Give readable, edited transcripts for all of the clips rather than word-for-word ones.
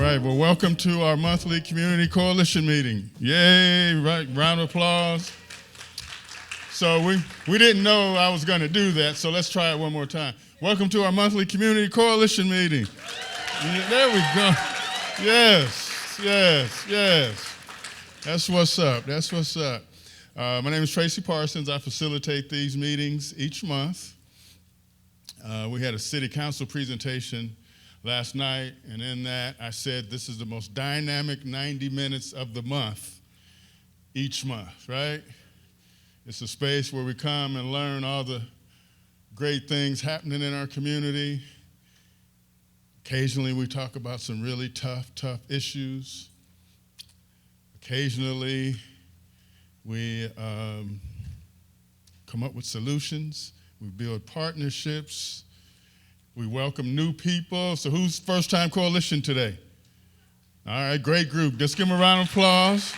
right, well, welcome to our monthly Community Coalition meeting. Yay, right, round of applause. So we didn't know I was going to do that, so let's try it one more time. Welcome to our monthly Community Coalition meeting. Yeah, there we go. Yes, yes, yes. That's what's up, that's what's up. My name is Tracy Parsons. I facilitate these meetings each month. We had a city council presentation last night, and in that I said this is the most dynamic 90 minutes of the month, each month, right? It's a space where we come and learn all the great things happening in our community. Occasionally we talk about some really tough issues. Occasionally we come up with solutions. We build partnerships. We welcome new people. So who's first-time coalition today? All right, great group. Just give them a round of applause.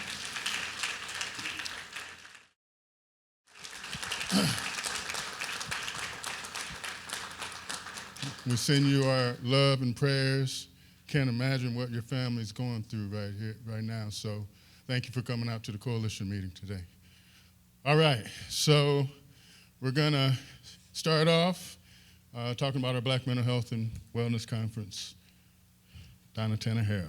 We send you our love and prayers. Can't imagine what your family's going through right now. So thank you for coming out to the coalition meeting today. All right, so we're gonna start off talking about our Black Mental Health and Wellness Conference. Donna Tanner Harold.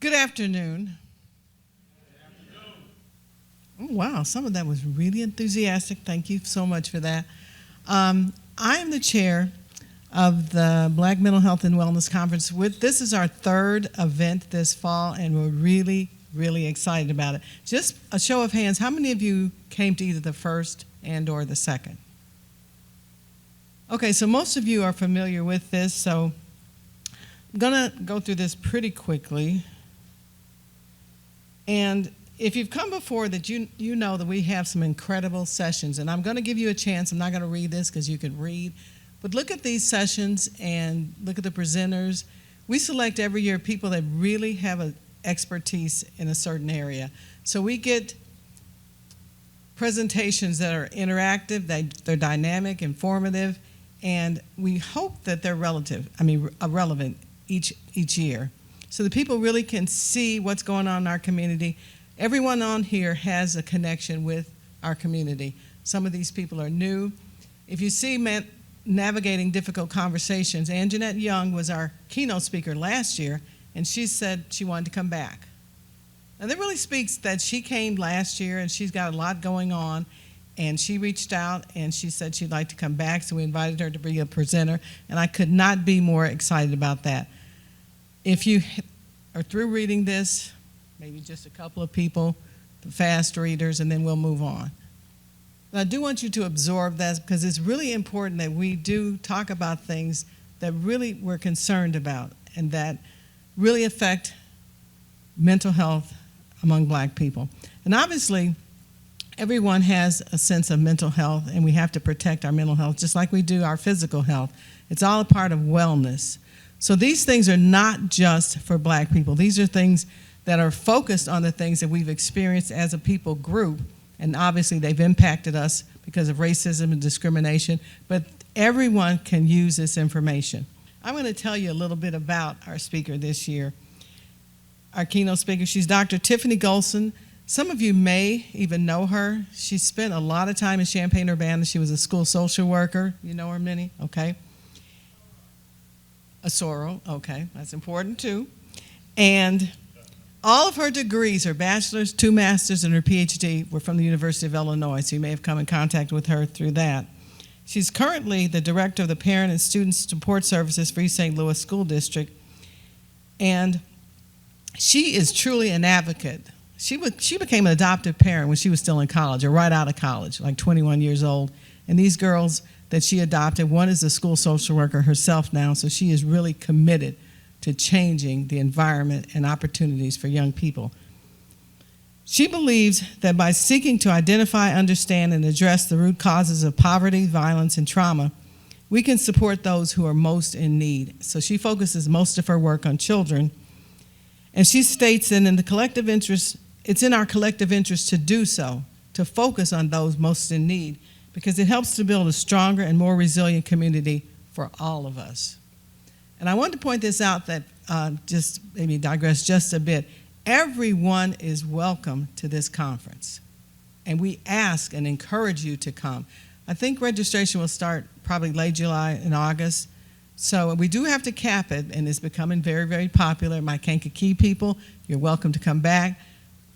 Good afternoon. Oh, wow, some of that was really enthusiastic. Thank you so much for that. I am the chair of the Black Mental Health and Wellness Conference. This is our third event this fall, and we're really, really excited about it. Just a show of hands, how many of you came to either the first and or the second? Okay, so most of you are familiar with this, so I'm gonna go through this pretty quickly. And if you've come before, that you know that we have some incredible sessions, and I'm gonna give you a chance. I'm not gonna read this because you can read. But look at these sessions and look at the presenters. We select every year people that really have an expertise in a certain area. So we get presentations that are interactive, they're dynamic, informative, and we hope that they're relevant each year. So the people really can see what's going on in our community. Everyone on here has a connection with our community. Some of these people are new. If you see Navigating Difficult Conversations, Anjanette Young was our keynote speaker last year, and she said she wanted to come back. And that really speaks that she came last year, and she's got a lot going on, and she reached out, and she said she'd like to come back, so we invited her to be a presenter, and I could not be more excited about that. If you are through reading this, maybe just a couple of people, the fast readers, and then we'll move on. I do want you to absorb that because it's really important that we do talk about things that really we're concerned about and that really affect mental health among Black people. And obviously, everyone has a sense of mental health, and we have to protect our mental health just like we do our physical health. It's all a part of wellness. So these things are not just for Black people. These are things that are focused on the things that we've experienced as a people group. And obviously they've impacted us because of racism and discrimination, but everyone can use this information. I'm going to tell you a little bit about our speaker this year. Our keynote speaker, she's Dr. Tiffany Golson. Some of you may even know her. She spent a lot of time in Champaign, Urbana. She was a school social worker. You know her, Minnie? Okay. A soror, okay, that's important too. And all of her degrees, her bachelor's, 2 masters, and her PhD were from the University of Illinois, so you may have come in contact with her through that. She's currently the director of the Parent and Student Support Services for East St. Louis School District, and she is truly an advocate. She became an adoptive parent when she was still in college, or right out of college, like 21 years old, and these girls that she adopted, one is a school social worker herself now, so she is really committed to changing the environment and opportunities for young people. She believes that by seeking to identify, understand, and address the root causes of poverty, violence, and trauma, we can support those who are most in need. So she focuses most of her work on children, and she states that in the collective interest it's in our collective interest to do so, to focus on those most in need, because it helps to build a stronger and more resilient community for all of us. And I want to point this out that, just maybe digress just a bit, everyone is welcome to this conference. And we ask and encourage you to come. I think registration will start probably late July and August. So we do have to cap it, and it's becoming very, very popular. My Kankakee people, you're welcome to come back.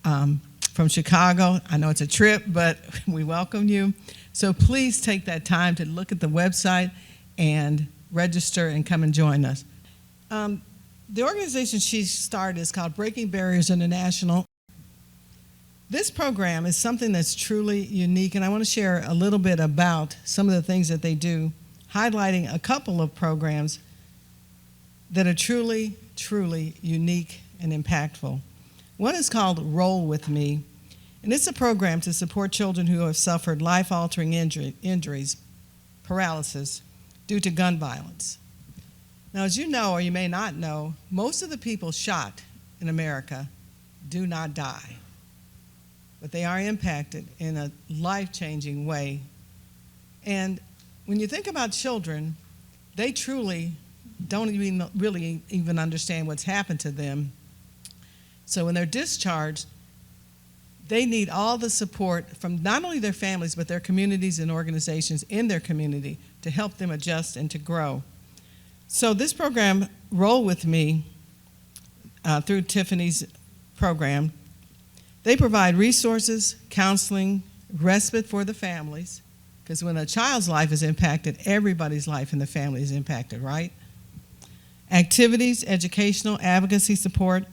From Chicago, I know it's a trip, but we welcome you. So please take that time to look at the website and register and come and join us. The organization she started is called Breaking Barriers International. This program is something that's truly unique, and I want to share a little bit about some of the things that they do, highlighting a couple of programs that are truly, truly unique and impactful. One is called Roll With Me, and it's a program to support children who have suffered life-altering injuries, paralysis, due to gun violence. Now, as you know, or you may not know, most of the people shot in America do not die, but they are impacted in a life-changing way. And when you think about children, they truly don't really even understand what's happened to them. So when they're discharged, they need all the support from not only their families, but their communities and organizations in their community to help them adjust and to grow. So this program, Roll With Me, through Tiffany's program, they provide resources, counseling, respite for the families, because when a child's life is impacted, everybody's life in the family is impacted, right? Activities, educational, advocacy support.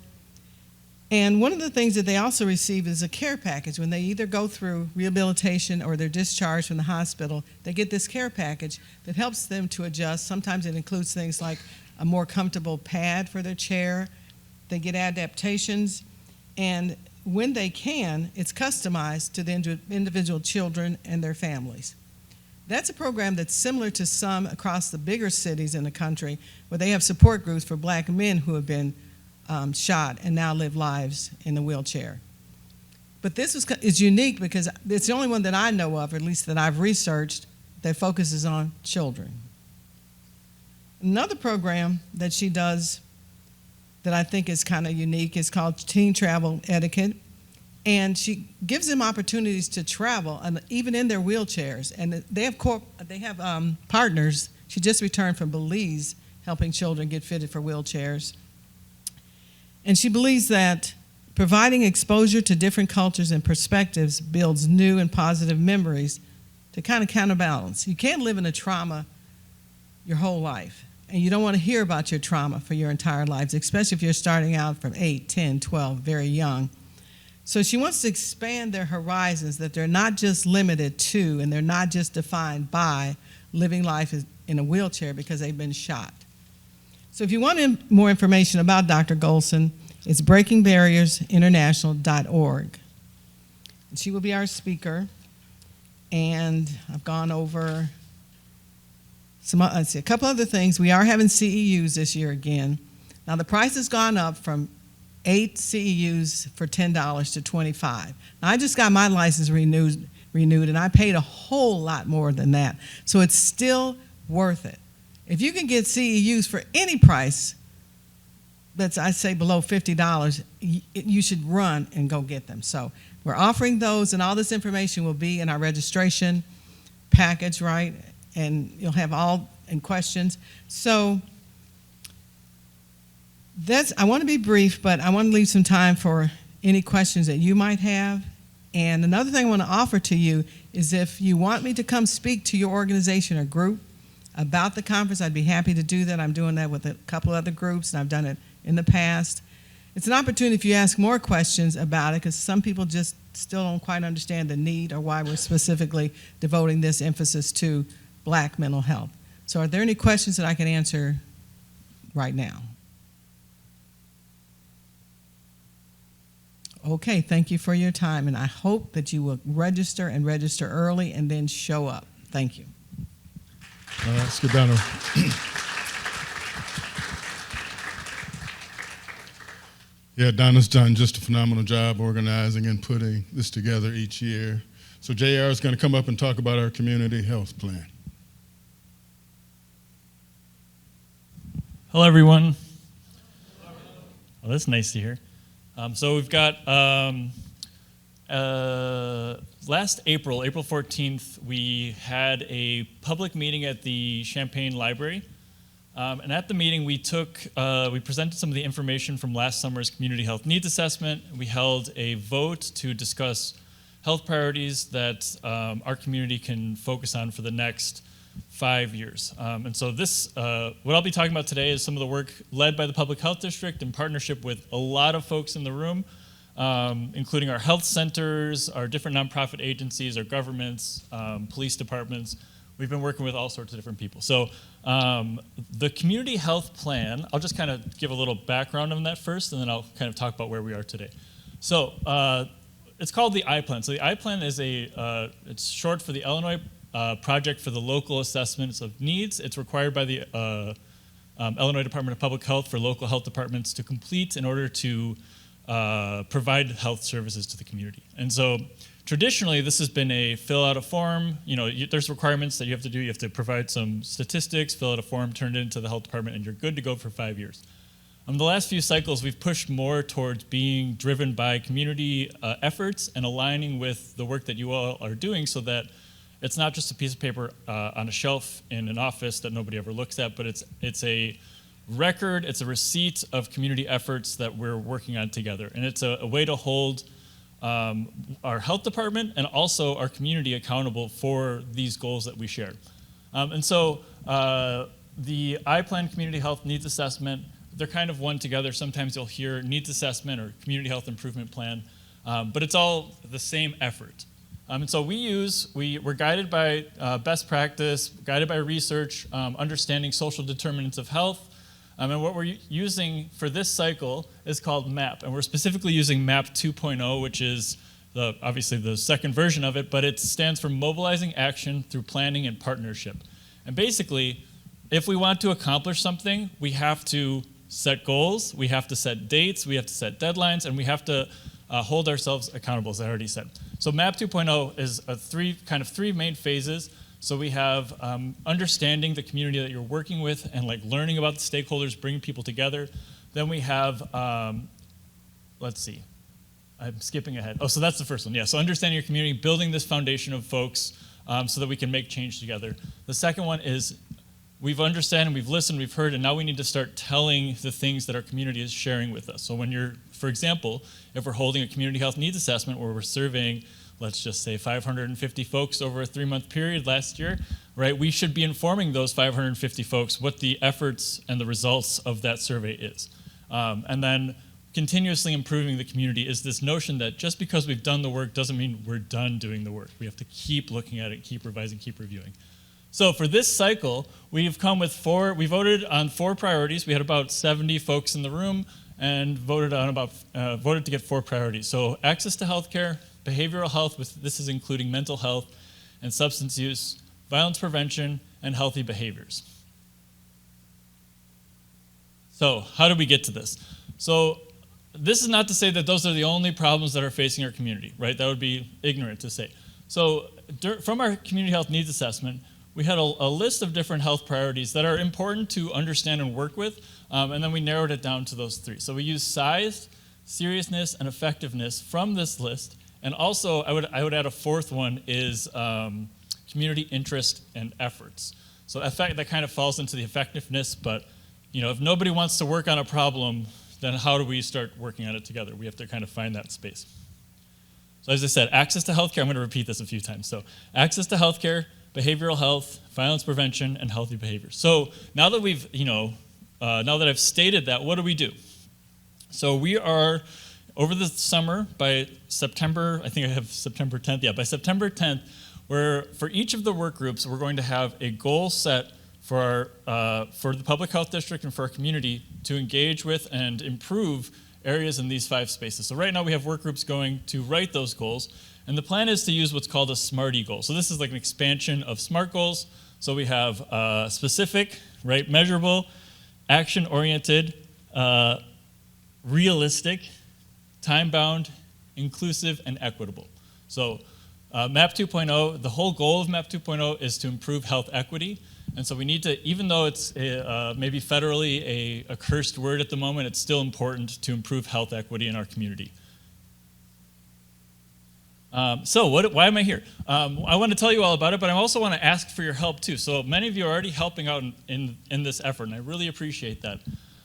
And one of the things that they also receive is a care package. When they either go through rehabilitation or they're discharged from the hospital, they get this care package that helps them to adjust. Sometimes it includes things like a more comfortable pad for their chair. They get adaptations. And when they can, it's customized to the individual children and their families. That's a program that's similar to some across the bigger cities in the country, where they have support groups for black men who have been shot and now live lives in the wheelchair. But this is unique because it's the only one that I know of, or at least that I've researched, that focuses on children. Another program that she does that I think is kind of unique is called Teen Travel Etiquette. And she gives them opportunities to travel, and even in their wheelchairs. And they have partners. She just returned from Belize, helping children get fitted for wheelchairs. And she believes that providing exposure to different cultures and perspectives builds new and positive memories to kind of counterbalance. You can't live in a trauma your whole life, and you don't want to hear about your trauma for your entire lives, especially if you're starting out from 8, 10, 12, very young. So she wants to expand their horizons, that they're not just limited to and they're not just defined by living life in a wheelchair because they've been shot. So if you want more information about Dr. Golson, it's breakingbarriersinternational.org. And she will be our speaker. And I've gone over a couple other things. We are having CEUs this year again. Now the price has gone up from 8 CEUs for $10 to $25. Now I just got my license renewed, and I paid a whole lot more than that. So it's still worth it. If you can get CEUs for any price that's, I say, below $50, you should run and go get them. So we're offering those, and all this information will be in our registration package, right? And you'll have all in questions. So I want to be brief, but I want to leave some time for any questions that you might have. And another thing I want to offer to you is if you want me to come speak to your organization or group about the conference, I'd be happy to do that. I'm doing that with a couple other groups, and I've done it in the past. It's an opportunity if you ask more questions about it, because some people just still don't quite understand the need or why we're specifically devoting this emphasis to Black mental health. So are there any questions that I can answer right now? Okay, thank you for your time, and I hope that you will register and register early and then show up. Thank you. Let's get down to Yeah, Donna's done just a phenomenal job organizing and putting this together each year. So JR is going to come up and talk about our community health plan. Hello, everyone. Well, that's nice to hear. So we've got last April 14th, we had a public meeting at the Champaign Library. And at the meeting, we presented some of the information from last summer's community health needs assessment. We held a vote to discuss health priorities that our community can focus on for the next 5 years. And so this, what I'll be talking about today is some of the work led by the Public Health District in partnership with a lot of folks in the room, including our health centers, our different nonprofit agencies, our governments, police departments. We've been working with all sorts of different people. So the community health plan, I'll just kind of give a little background on that first, and then I'll kind of talk about where we are today. So it's called the I-Plan. So the I-Plan is it's short for the Illinois Project for the Local Assessments of Needs. It's required by the Illinois Department of Public Health for local health departments to complete in order to provide health services to the community. And so traditionally, this has been a fill out a form. There's requirements that you have to do. You have to provide some statistics, fill out a form, turn it into the health department, and you're good to go for 5 years. The last few cycles, we've pushed more towards being driven by community efforts and aligning with the work that you all are doing so that it's not just a piece of paper on a shelf in an office that nobody ever looks at, but it's a record, it's a receipt of community efforts that we're working on together. And it's a way to hold our health department and also our community accountable for these goals that we share. And so the I-Plan Community Health Needs Assessment, they're kind of one together. Sometimes you'll hear needs assessment or community health improvement plan, but it's all the same effort. And so we're guided by best practice, guided by research, understanding social determinants of health. And what we're using for this cycle is called MAP. And we're specifically using MAP 2.0, which is obviously the second version of it, but it stands for Mobilizing Action Through Planning and Partnership. And basically, if we want to accomplish something, we have to set goals, we have to set dates, we have to set deadlines, and we have to hold ourselves accountable, as I already said. So MAP 2.0 is three main phases. So we have understanding the community that you're working with and learning about the stakeholders, bringing people together. Then we have, let's see, I'm skipping ahead. Oh, so that's the first one. Yeah, so understanding your community, building this foundation of folks so that we can make change together. The second one is we've understood and we've listened, we've heard, and now we need to start telling the things that our community is sharing with us. So when for example, if we're holding a community health needs assessment where we're surveying, let's just say 550 folks over a 3-month period last year, right? We should be informing those 550 folks what the efforts and the results of that survey is. And then continuously improving the community is this notion that just because we've done the work doesn't mean we're done doing the work. We have to keep looking at it, keep revising, keep reviewing. So for this cycle, we voted on 4 priorities. We had about 70 folks in the room and voted to get 4 priorities. So access to healthcare, behavioral health, this is including mental health and substance use, violence prevention, and healthy behaviors. So how did we get to this? So this is not to say that those are the only problems that are facing our community, right? That would be ignorant to say. So from our community health needs assessment, we had a list of different health priorities that are important to understand and work with, and then we narrowed it down to those 3. So we used size, seriousness, and effectiveness from this list, and also I would add a 4th one is community interest and efforts. So that kind of falls into the effectiveness, but if nobody wants to work on a problem, then how do we start working on it together? We have to kind of find that space. So as I said, access to healthcare, I'm going to repeat this a few times. So access to healthcare, behavioral health, violence prevention, and healthy behaviors. So now that now that I've stated that, what do we do? So we are, over the summer, by September, I think I have September 10th, yeah, by September 10th, for each of the work groups, we're going to have a goal set for the Public Health District and for our community to engage with and improve areas in these 5 spaces. So right now we have work groups going to write those goals, and the plan is to use what's called a SMART goal. So this is like an expansion of SMART goals. So we have specific, right, measurable, action-oriented, realistic, time-bound, inclusive, and equitable. So MAP 2.0, the whole goal of MAP 2.0 is to improve health equity. And so we need to, even though it's maybe federally a cursed word at the moment, it's still important to improve health equity in our community. Why am I here? I want to tell you all about it, but I also want to ask for your help too. So many of you are already helping out in this effort, and I really appreciate that.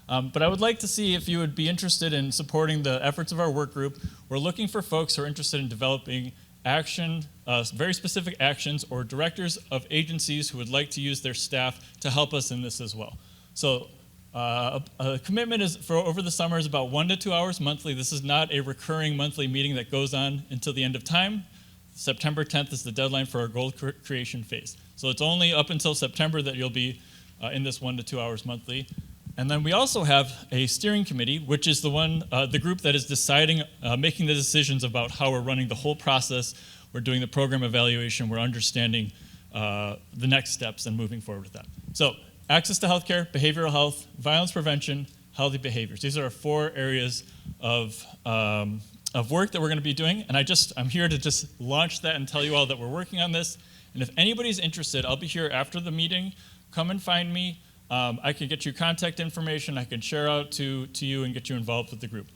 But I would like to see if you would be interested in supporting the efforts of our work group. We're looking for folks who are interested in developing action, very specific actions, or directors of agencies who would like to use their staff to help us in this as well. So a commitment is for over the summer is about 1 to 2 hours monthly. This is not a recurring monthly meeting that goes on until the end of time. September 10th is the deadline for our goal creation phase. So it's only up until September that you'll be in this 1 to 2 hours monthly. And then we also have a steering committee, which is the group that is deciding, making the decisions about how we're running the whole process. We're doing the program evaluation. We're understanding the next steps and moving forward with that. So access to healthcare, behavioral health, violence prevention, healthy behaviors. These are our 4 areas of work that we're going to be doing. And I'm here to just launch that and tell you all that we're working on this. And if anybody's interested, I'll be here after the meeting. Come and find me. I can get you contact information. I can share out to you and get you involved with the group.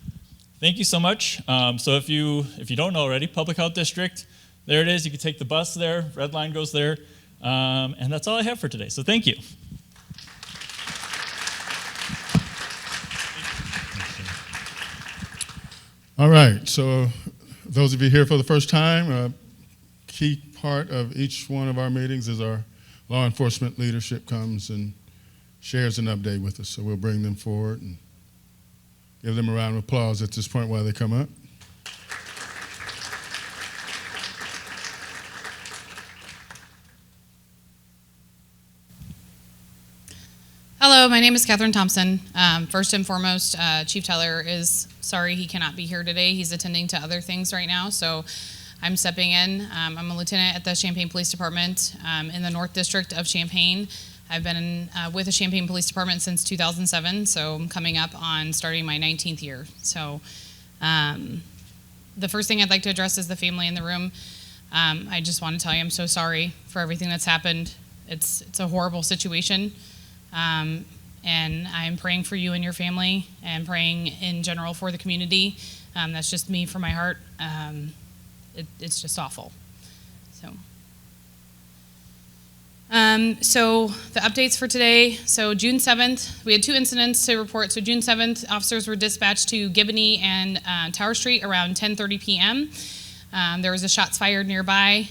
Thank you so much. So if you don't know already, Public Health District, there it is. You can take the bus there. Red line goes there. And that's all I have for today. So thank you. All right, so those of you here for the first time, a key part of each one of our meetings is our law enforcement leadership comes and shares an update with us. So we'll bring them forward and give them a round of applause at this point while they come up. Hello, my name is Catherine Thompson. First and foremost, Chief Teller is sorry he cannot be here today. He's attending to other things right now, so I'm stepping in. I'm a lieutenant at the Champaign Police Department in the North District of Champaign. I've been with the Champaign Police Department since 2007, so I'm coming up on starting my 19th year. So the first thing I'd like to address is the family in the room. I just want to tell you I'm so sorry for everything that's happened. It's a horrible situation. And I'm praying for you and your family and praying in general for the community. That's just me from my heart. It's just awful. So the updates for today. So June 7th, we had 2 incidents to report. So June 7th, officers were dispatched to Giboney and Tower Street around 10:30 p.m. There was a shots fired nearby.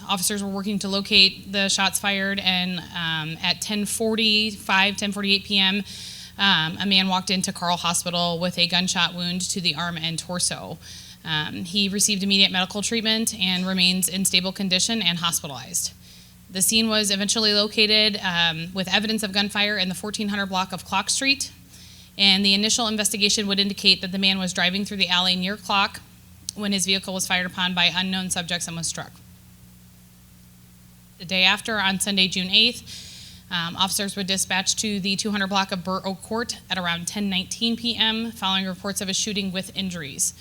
Officers were working to locate the shots fired, and at 10:48 p.m., a man walked into Carl Hospital with a gunshot wound to the arm and torso. He received immediate medical treatment and remains in stable condition and hospitalized. The scene was eventually located with evidence of gunfire in the 1400 block of Clock Street, and the initial investigation would indicate that the man was driving through the alley near Clock when his vehicle was fired upon by unknown subjects and was struck. The day after, on Sunday, June 8th, officers were dispatched to the 200 block of Burr Oak Court at around 10:19 p.m. following reports of a shooting with injuries.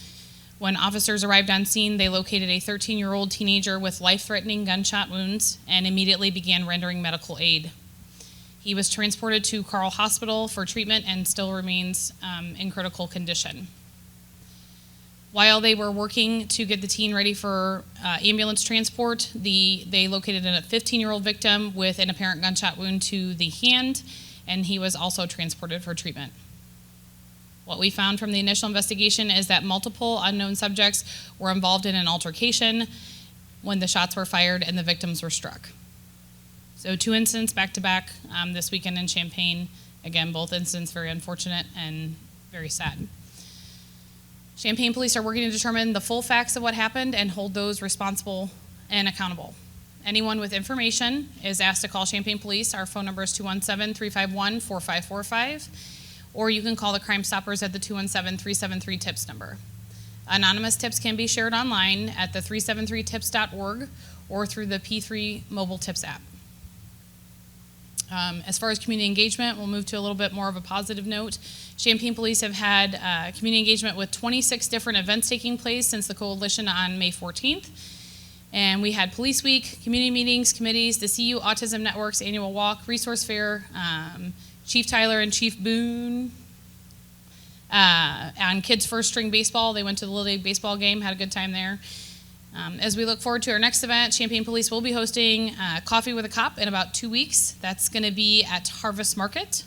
When officers arrived on scene, they located a 13-year-old teenager with life-threatening gunshot wounds and immediately began rendering medical aid. He was transported to Carl Hospital for treatment and still remains in critical condition. While they were working to get the teen ready for ambulance transport, they located a 15-year-old victim with an apparent gunshot wound to the hand, and he was also transported for treatment. What we found from the initial investigation is that multiple unknown subjects were involved in an altercation when the shots were fired and the victims were struck. So 2 incidents back-to-back this weekend in Champaign. Again, both incidents very unfortunate and very sad. Champaign police are working to determine the full facts of what happened and hold those responsible and accountable. Anyone with information is asked to call Champaign Police. Our phone number is 217-351-4545, or you can call the Crime Stoppers at the 217-373-TIPS number. Anonymous tips can be shared online at the 373tips.org or through the P3 mobile tips app. As far as community engagement, we'll move to a little bit more of a positive note. Champaign Police have had community engagement with 26 different events taking place since the coalition on May 14th. And we had Police Week, community meetings, committees, the CU Autism Network's annual walk, resource fair, Chief Tyler and Chief Boone. On kids' first string baseball, they went to the Little League baseball game, had a good time there. As we look forward to our next event, Champaign Police will be hosting Coffee with a Cop in about 2 weeks. That's going to be at Harvest Market.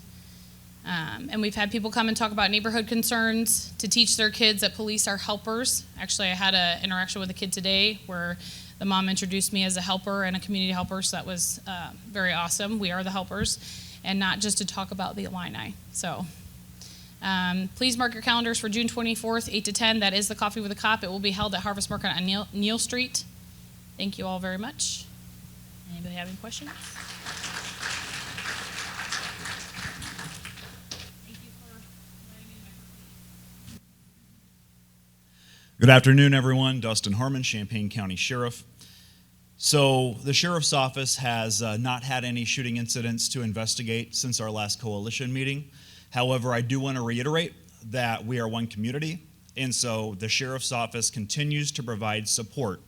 And we've had people come and talk about neighborhood concerns to teach their kids that police are helpers. Actually, I had an interaction with a kid today where the mom introduced me as a helper and a community helper, so that was very awesome. We are the helpers, and not just to talk about the Illini. So please mark your calendars for June 24th, 8 to 10. That is the Coffee with a Cop. It will be held at Harvest Market on Neal Street. Thank you all very much. Anybody have any questions? Good afternoon, everyone. Dustin Harmon, Champaign County Sheriff. So the Sheriff's Office has not had any shooting incidents to investigate since our last coalition meeting. However, I do want to reiterate that we are one community, and so the Sheriff's Office continues to provide support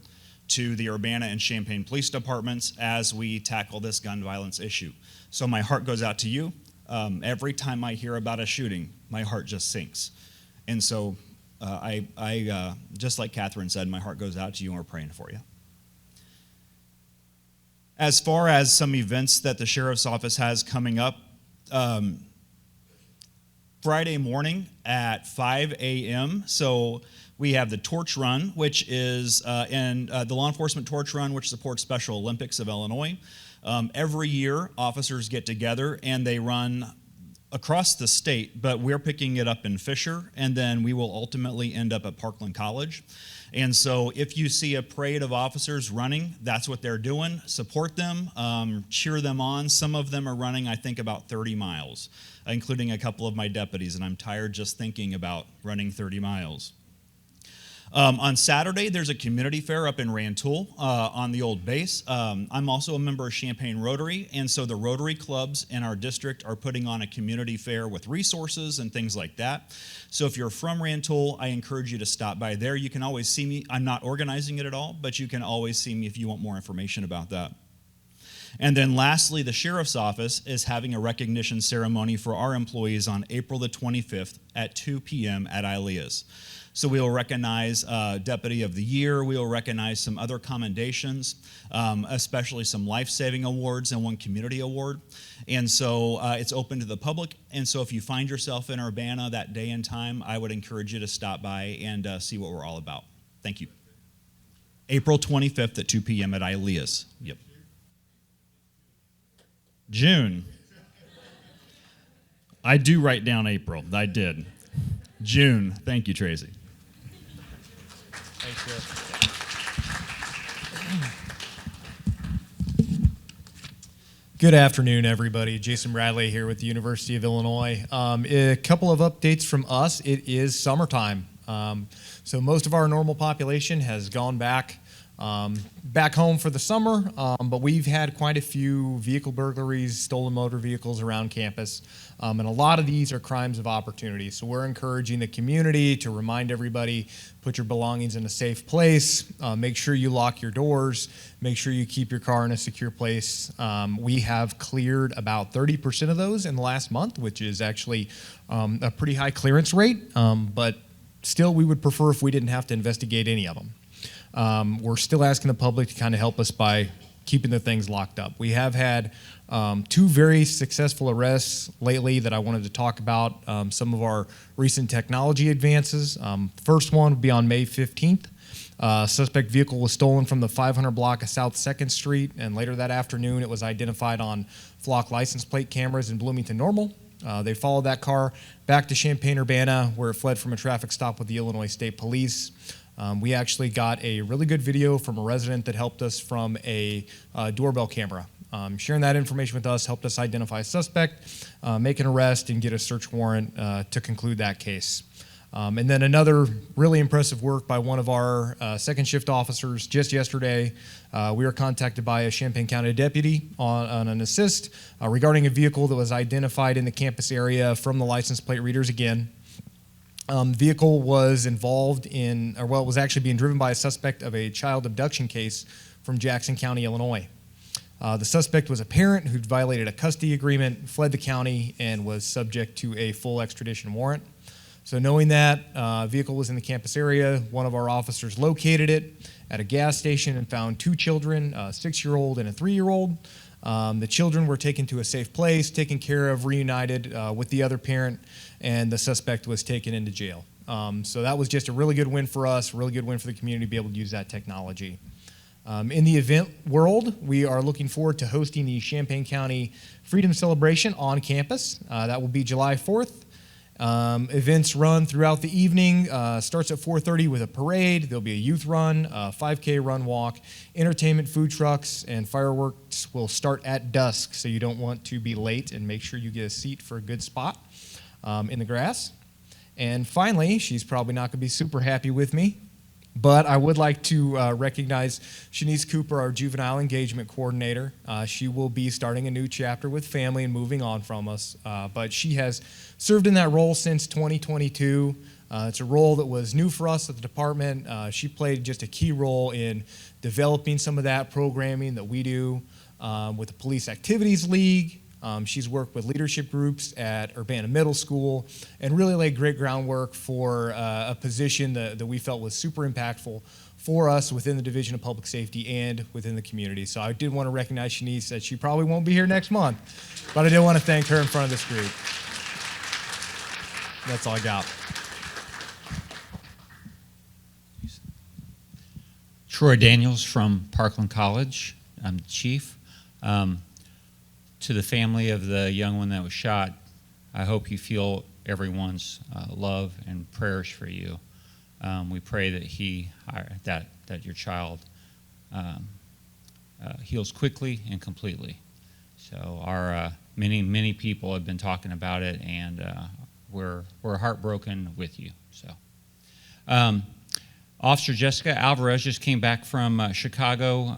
to the Urbana and Champaign Police Departments as we tackle this gun violence issue. So my heart goes out to you. Every time I hear about a shooting, my heart just sinks. And so I just like Catherine said, my heart goes out to you, and we're praying for you. As far as some events that the Sheriff's Office has coming up, Friday morning at 5 a.m. So we have the Torch Run, which is the Law Enforcement Torch Run, which supports Special Olympics of Illinois. Every year, officers get together and they run across the state, but we're picking it up in Fisher, and then we will ultimately end up at Parkland College. And so if you see a parade of officers running, that's what they're doing. Support them, cheer them on. Some of them are running, I think, about 30 miles, including a couple of my deputies, and I'm tired just thinking about running 30 miles. On Saturday, there's a community fair up in Rantoul on the old base. I'm also a member of Champaign Rotary, and so the Rotary clubs in our district are putting on a community fair with resources and things like that. So if you're from Rantoul, I encourage you to stop by there. You can always see me. I'm not organizing it at all, but you can always see me if you want more information about that. And then lastly, the Sheriff's Office is having a recognition ceremony for our employees on April the 25th at 2 p.m. at ILEA's. So we will recognize Deputy of the Year. We will recognize some other commendations, especially some life-saving awards and one community award. And so it's open to the public. And so if you find yourself in Urbana that day and time, I would encourage you to stop by and see what we're all about. Thank you. April 25th at 2 p.m. at ILEA's. Yep. June. I do write down April. I did. June. Thank you, Tracy. Thanks, Sheriff. Good afternoon, everybody. Jason Bradley here with the University of Illinois. A couple of updates from us. It is summertime. So most of our normal population has gone back home for the summer, but we've had quite a few vehicle burglaries, stolen motor vehicles around campus, and a lot of these are crimes of opportunity. So we're encouraging the community to remind everybody, put your belongings in a safe place, make sure you lock your doors, make sure you keep your car in a secure place. We have cleared about 30% of those in the last month, which is actually a pretty high clearance rate, but still we would prefer if we didn't have to investigate any of them. We're still asking the public to kind of help us by keeping the things locked up. We have had 2 very successful arrests lately that I wanted to talk about, some of our recent technology advances. First one would be on May 15th. Suspect vehicle was stolen from the 500 block of South 2nd Street, and later that afternoon it was identified on flock license plate cameras in Bloomington Normal. They followed that car back to Champaign, Urbana, where it fled from a traffic stop with the Illinois State Police. We actually got a really good video from a resident that helped us from a doorbell camera. Sharing that information with us helped us identify a suspect, make an arrest, and get a search warrant to conclude that case. And then another really impressive work by one of our second shift officers just yesterday. We were contacted by a Champaign County deputy on an assist regarding a vehicle that was identified in the campus area from the license plate readers again. Vehicle was involved in, or well, it was actually being driven by a suspect of a child abduction case from Jackson County, Illinois. The suspect was a parent who'd violated a custody agreement, fled the county, and was subject to a full extradition warrant. So knowing that vehicle was in the campus area, one of our officers located it at a gas station and found two children, a 6-year-old and a 3-year-old. The children were taken to a safe place, taken care of, reunited with the other parent, and the suspect was taken into jail. So that was just a really good win for us, a really good win for the community to be able to use that technology. In the event world, we are looking forward to hosting the Champaign County Freedom Celebration on campus. That will be July 4th. Events run throughout the evening, starts at 4:30 with a parade. There'll be a youth run, a 5K run walk, entertainment, food trucks, and fireworks will start at dusk, so you don't want to be late, and make sure you get a seat for a good spot in the grass. And finally, she's probably not going to be super happy with me, but I would like to recognize Shanice Cooper, our juvenile engagement coordinator. She will be starting a new chapter with family and moving on from us, but she has served in that role since 2022. It's a role that was new for us at the department. She played just a key role in developing some of that programming that we do with the Police Activities League. She's worked with leadership groups at Urbana Middle School and really laid great groundwork for a position that we felt was super impactful for us within the Division of Public Safety and within the community. So I did want to recognize Shanice, that she probably won't be here next month, but I did want to thank her in front of this group. That's all I got. Troy Daniels from Parkland College. I'm the chief. To the family of the young one that was shot, I hope you feel everyone's love and prayers for you. We pray that that your child heals quickly and completely. So our many people have been talking about it, and we're heartbroken with you. So. Officer Jessica Alvarez just came back from Carbondale,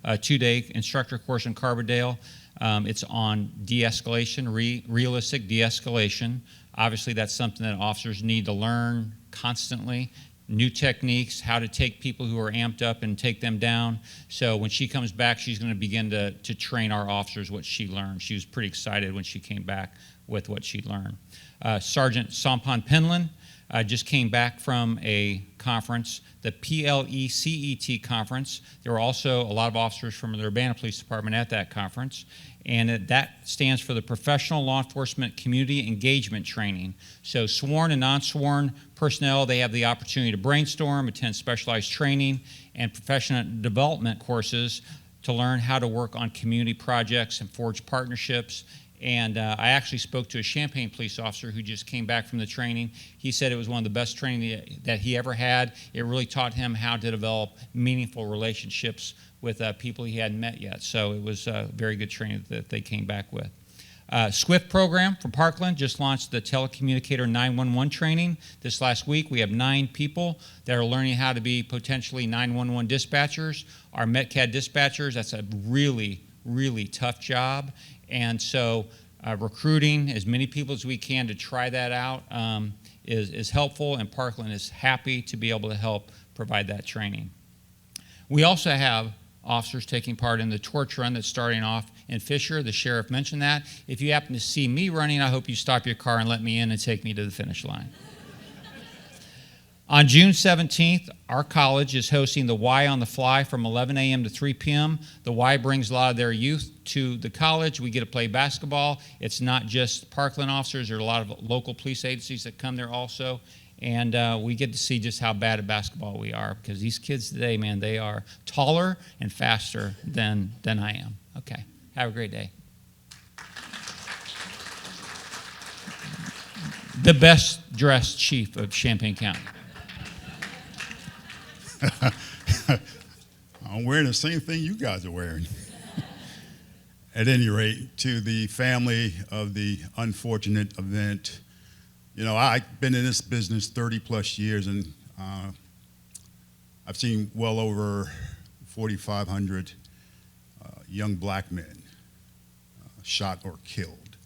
a 2-day instructor course in Carbondale. It's on de-escalation, realistic de-escalation. Obviously, that's something that officers need to learn constantly. New techniques, how to take people who are amped up and take them down. So when she comes back, she's going to begin to train our officers what she learned. She was pretty excited when she came back with what she learned. Sergeant Sampan Penland just came back from a conference, the PLECET conference. There were also a lot of officers from the Urbana Police Department at that conference, and that stands for the Professional Law Enforcement Community Engagement Training. So sworn and non-sworn personnel, they have the opportunity to brainstorm, attend specialized training, and professional development courses to learn how to work on community projects and forge partnerships. And I actually spoke to a Champaign police officer who just came back from the training. He said it was one of the best training that he ever had. It really taught him how to develop meaningful relationships with people he hadn't met yet. So it was very good training that they came back with. SWIFT program from Parkland just launched the telecommunicator 911 training this last week. We have 9 people that are learning how to be potentially 911 dispatchers. Our METCAD dispatchers, that's a really, really tough job. And so recruiting as many people as we can to try that out is helpful, and Parkland is happy to be able to help provide that training. We also have officers taking part in the torch run that's starting off in Fisher. The sheriff mentioned that. If you happen to see me running, I hope you stop your car and let me in and take me to the finish line. On June 17th, our college is hosting the Y on the Fly from 11 a.m. to 3 p.m. The Y brings a lot of their youth to the college. We get to play basketball. It's not just Parkland officers. There are a lot of local police agencies that come there also. And we get to see just how bad at basketball we are, because these kids today, man, they are taller and faster than I am. Okay, have a great day. The best dressed chief of Champaign County. I'm wearing the same thing you guys are wearing. At any rate, to the family of the unfortunate event You know, I've been in this business 30 plus years, and I've seen well over 4,500 young black men shot or killed.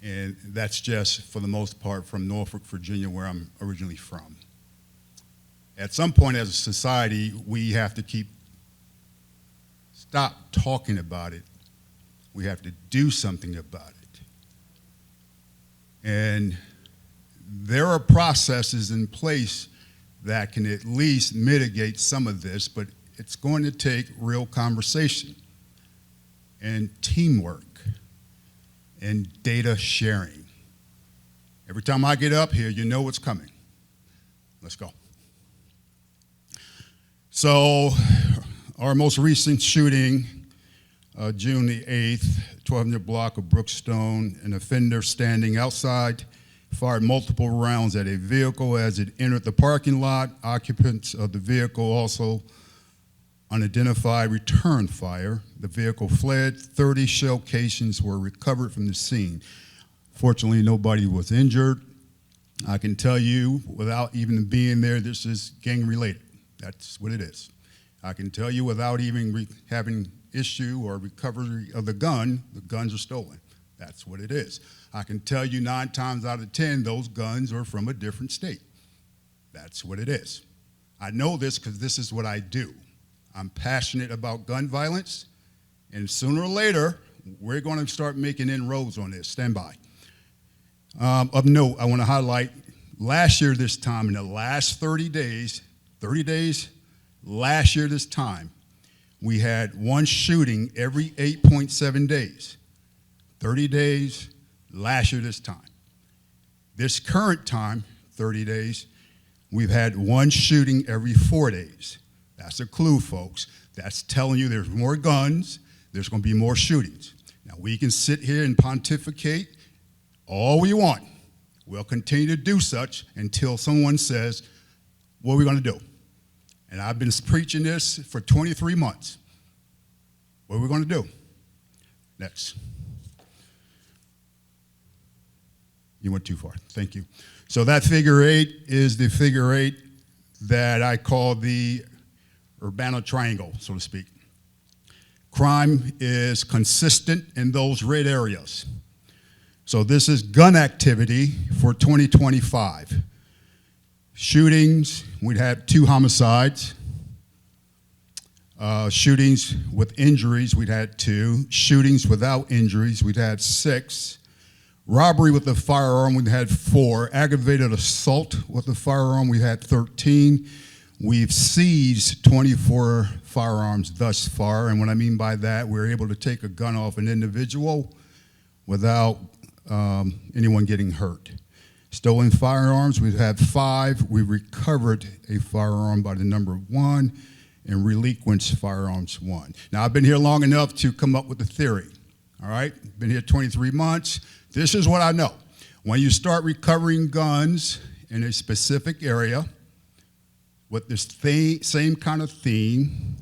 And that's just, for the most part, from Norfolk, Virginia, where I'm originally from. At some point as a society, we have to stop talking about it. We have to do something about it. And there are processes in place that can at least mitigate some of this, but it's going to take real conversation and teamwork and data sharing. Every time I get up here, you know what's coming. Let's go. So, our most recent shooting, June the 8th, 1200 block of Brookstone, an offender standing outside fired multiple rounds at a vehicle as it entered the parking lot. Occupants of the vehicle also unidentified returned fire. The vehicle fled. 30 shell casings were recovered from the scene. Fortunately, nobody was injured. I can tell you, without even being there, this is gang related. That's what it is. I can tell you, without even having issue or recovery of the guns are stolen. That's what it is. I can tell you 9 times out of 10, those guns are from a different state. That's what it is. I know this because this is what I do. I'm passionate about gun violence, and sooner or later, we're going to start making inroads on this. Stand by. Of note, I want to highlight last year this time, in the last 30 days, last year this time, we had one shooting every 8.7 days. 30 days, last year this time. This current time, 30 days, we've had one shooting every 4 days. That's a clue, folks. That's telling you there's more guns, there's going to be more shootings. Now, we can sit here and pontificate all we want. We'll continue to do such until someone says, what are we going to do? And I've been preaching this for 23 months. What are we going to do? Next. You went too far. Thank you. So that figure 8 is the figure 8 that I call the Urbana Triangle, so to speak. Crime is consistent in those red areas. So this is gun activity for 2025. Shootings, we'd had 2 homicides. Shootings with injuries, we'd had 2. Shootings without injuries, we'd had 6. Robbery with a firearm, we had 4. Aggravated assault with a firearm, we had 13. We've seized 24 firearms thus far, and what I mean by that, we're able to take a gun off an individual without anyone getting hurt. Stolen firearms, we've had 5. We recovered a firearm by the number 1 and relinquished firearms 1. Now, I've been here long enough to come up with a theory, all right? Been here 23 months. This is what I know. When you start recovering guns in a specific area with this same kind of theme,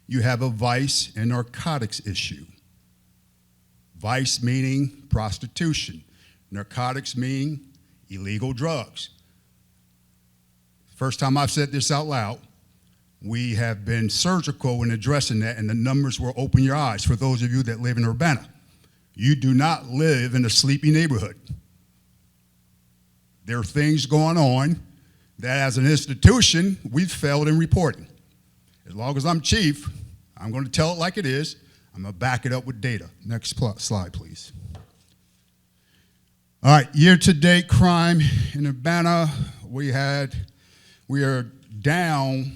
you have a vice and narcotics issue. Vice meaning prostitution. Narcotics meaning illegal drugs. First time I've said this out loud, we have been surgical in addressing that, and the numbers will open your eyes for those of you that live in Urbana. You do not live in a sleepy neighborhood. There are things going on that as an institution, we've failed in reporting. As long as I'm chief, I'm going to tell it like it is. I'm going to back it up with data. Next slide, please. All right, year-to-date crime in Urbana, we are down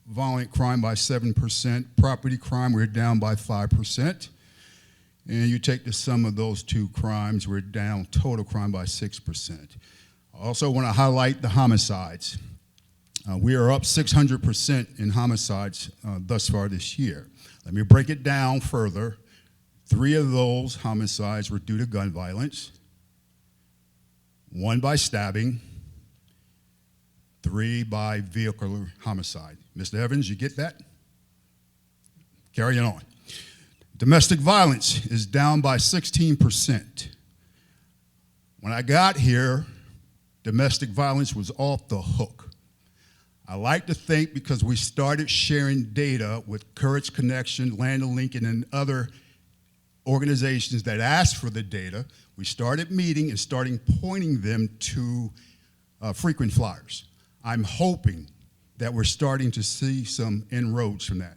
violent crime by 7%. Property crime, we're down by 5%. And you take the sum of those 2 crimes, we're down total crime by 6%. I also want to highlight the homicides. We are up 600% in homicides thus far this year. Let me break it down further. 3 of those homicides were due to gun violence, 1 by stabbing, 3 by vehicular homicide. Mr. Evans, you get that? Carrying on. Domestic violence is down by 16%. When I got here, domestic violence was off the hook. I like to think because we started sharing data with Courage Connection, Land of Lincoln, and other organizations that asked for the data, we started meeting and starting pointing them to frequent flyers. I'm hoping that we're starting to see some inroads from that.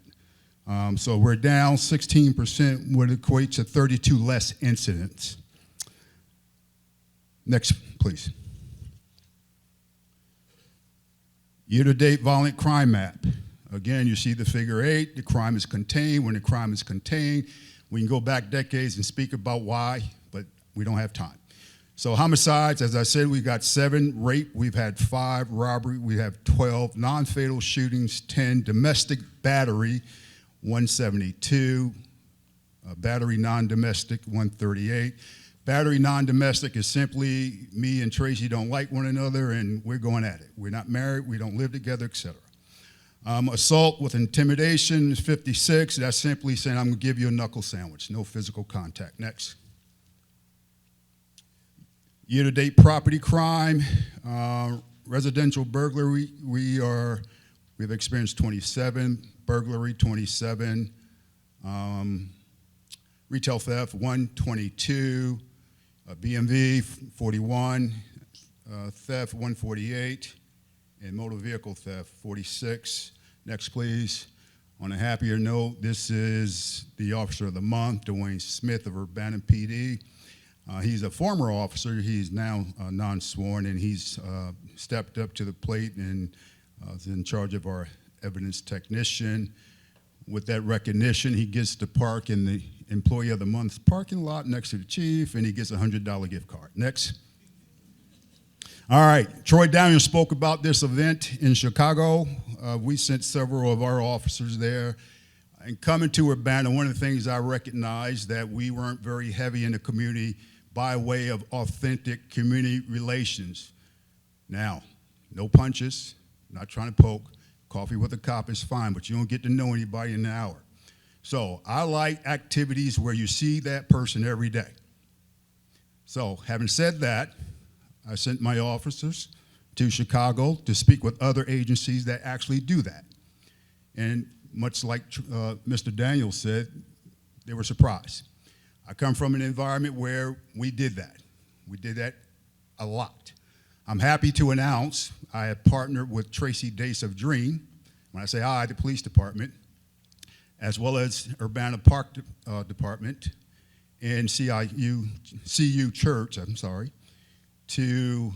So we're down 16%, would equate to 32 less incidents. Next, please. Year-to-date violent crime map. Again, you see the figure 8, the crime is contained. When the crime is contained, we can go back decades and speak about why, but we don't have time. So homicides, as I said, we got 7. Rape, we've had 5. Robbery, we have 12. Non-fatal shootings, 10. Domestic battery, 172. Battery non-domestic, 138. Battery non-domestic is simply me and Tracy don't like one another and we're going at it. We're not married, we don't live together, etc. Assault with intimidation is 56. That's simply saying I'm gonna give you a knuckle sandwich, no physical contact. Next. Year-to-date property crime, residential burglary, we've experienced 27, burglary 27, retail theft 122, BMV 41, theft 148, and motor vehicle theft 46. Next, please. On a happier note, this is the Officer of the Month, Dwayne Smith of Urbana PD. He's a former officer. He's now non-sworn, and he's stepped up to the plate and is in charge of our evidence technician. With that recognition, he gets to park in the Employee of the Month parking lot next to the chief, and he gets a $100 gift card. Next. All right, Troy Daniels spoke about this event in Chicago. We sent several of our officers there. And coming to Urbana, one of the things I recognized that we weren't very heavy in the community by way of authentic community relations. Now, no punches, not trying to poke. Coffee with a cop is fine, but you don't get to know anybody in an hour. So I like activities where you see that person every day. So having said that, I sent my officers to Chicago to speak with other agencies that actually do that. And much like Mr. Daniels said, they were surprised. I come from an environment where we did that. We did that a lot. I'm happy to announce I have partnered with Tracy Dace of Dream, when I say I, the police department, as well as Urbana Park Department and CU Church, to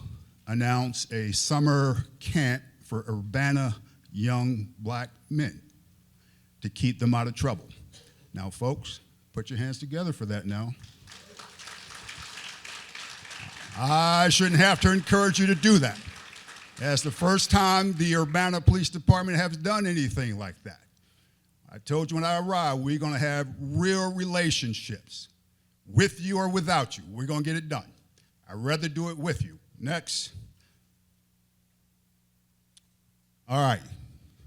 announce a summer camp for Urbana young black men to keep them out of trouble. Now, folks, put your hands together for that now. I shouldn't have to encourage you to do that. That's the first time the Urbana Police Department has done anything like that. I told you when I arrived, we're going to have real relationships with you or without you. We're going to get it done. I'd rather do it with you. Next. All right.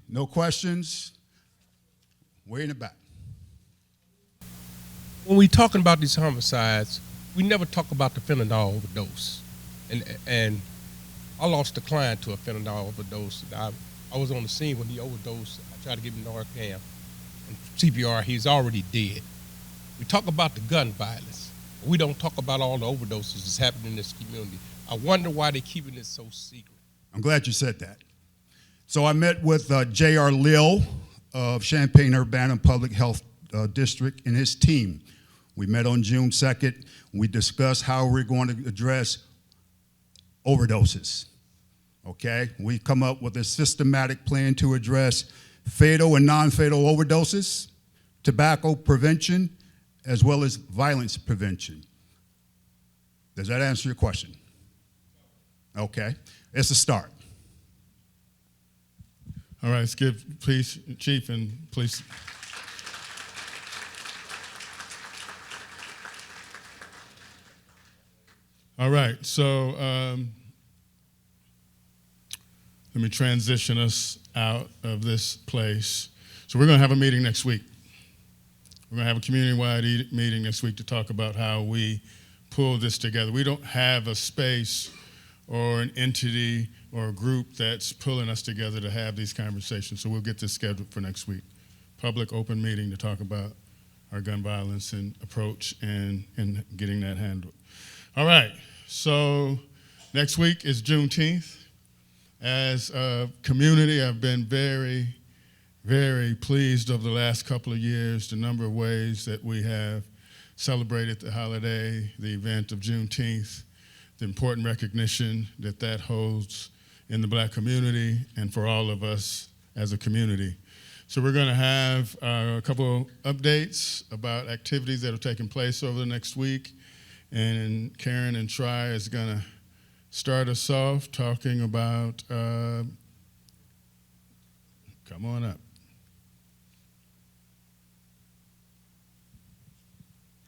No questions? Way in the back. When we talking about these homicides, we never talk about the fentanyl overdose. And I lost a client to a fentanyl overdose. I was on the scene when he overdosed. I tried to give him Narcan and CPR. He's already dead. We talk about the gun violence. We don't talk about all the overdoses that's happening in this community. I wonder why they're keeping it so secret. I'm glad you said that. So I met with J.R. Lill of Champaign Urbana Public Health District and his team. We met on June 2nd. We discussed how we're going to address overdoses, okay? We come up with a systematic plan to address fatal and non-fatal overdoses, tobacco prevention, as well as violence prevention. Does that answer your question? Okay, it's a start. All right, let's give please, Chief and police. All right, so let me transition us out of this place. So we're going to have a meeting next week. We're going to have a community-wide meeting next week to talk about how we pull this together. We don't have a space or an entity or a group that's pulling us together to have these conversations. So we'll get this scheduled for next week. Public open meeting to talk about our gun violence and approach and getting that handled. All right, so next week is Juneteenth. As a community, I've been very, very pleased over the last couple of years, the number of ways that we have celebrated the holiday, the event of Juneteenth, the important recognition that that holds in the Black community and for all of us as a community. So we're going to have a couple updates about activities that have taken place over the next week, and Karen and Tri is going to start us off talking about, come on up.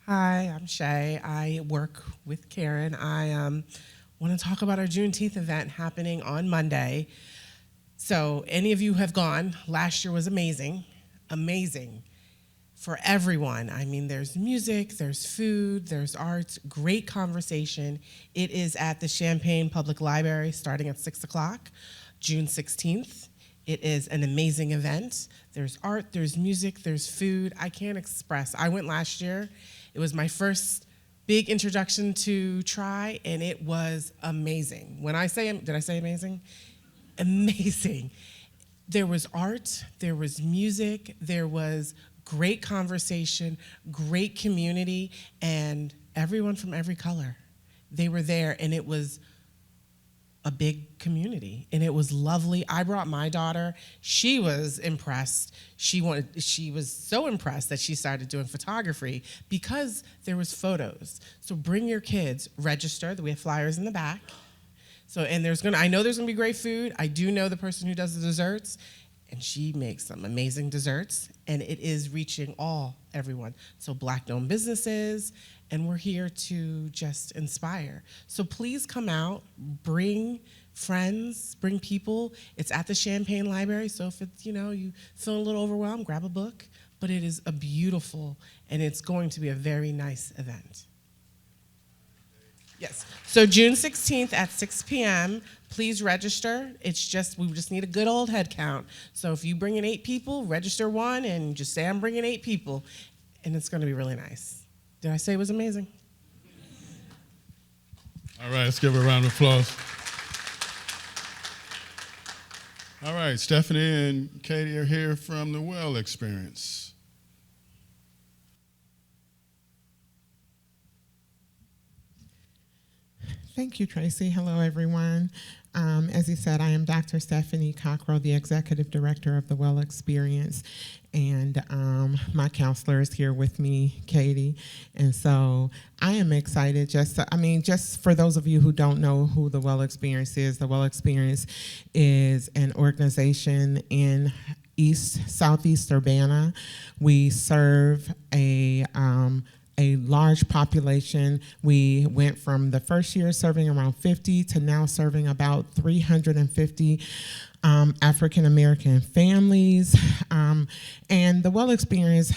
Hi, I'm Shay. I work with Karen. I want to talk about our Juneteenth event happening on Monday. So any of you have gone, last year was amazing, amazing for everyone. I mean, there's music, there's food, there's arts, great conversation. It is at the Champaign Public Library starting at 6 o'clock, June 16th. It is an amazing event. There's art, there's music, there's food. I can't express. I went last year. It was my first big introduction to Tri, and it was amazing. When I say, did I say amazing? Amazing. There was art, there was music, there was great conversation, great community, and everyone from every color. They were there, and it was a big community, and it was lovely. I brought my daughter. She was impressed. She was so impressed that she started doing photography because there was photos. So bring your kids, register. We have flyers in the back. So, and I know there's gonna be great food. I do know the person who does the desserts, and she makes some amazing desserts, and it is reaching everyone. So Black-owned businesses, and we're here to just inspire. So please come out, bring friends, bring people. It's at the Champaign Library, so if it's, you feel a little overwhelmed, grab a book, but it is a beautiful, and it's going to be a very nice event. Yes, so June 16th at 6 p.m., please register. We just need a good old head count. So if you bring in 8 people, register 1 and just say I'm bringing 8 people, and it's gonna be really nice. Did I say it was amazing? All right, let's give her a round of applause. All right, Stephanie and Katie are here from the Well Experience. Thank you, Tracy. Hello, everyone. As you said, I am Dr. Stephanie Cockrell, the Executive Director of the Well Experience, and my counselor is here with me, Katie. And so I am excited. Just for those of you who don't know who the Well Experience is an organization in Southeast Urbana. We serve a large population. We went from the first year serving around 50 to now serving about 350 African American families. And the Well Experience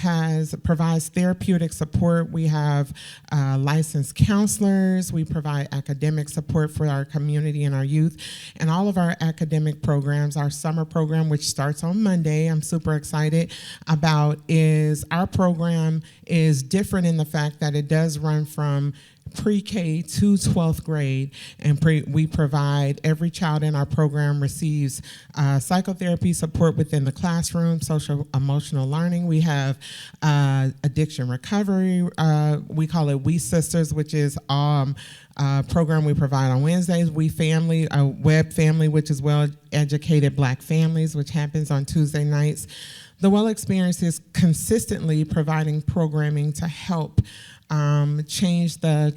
provides therapeutic support. We have licensed counselors. We provide academic support for our community and our youth. And all of our academic programs, our summer program, which starts on Monday, I'm super excited about, our program is different in the fact that it does run from pre-K to 12th grade, and we provide, every child in our program receives psychotherapy support within the classroom, social emotional learning. We have addiction recovery. We call it We Sisters, which is program we provide on Wednesdays. We Family, a web family, which is well-educated Black families, which happens on Tuesday nights. The Well Experience is consistently providing programming to help change the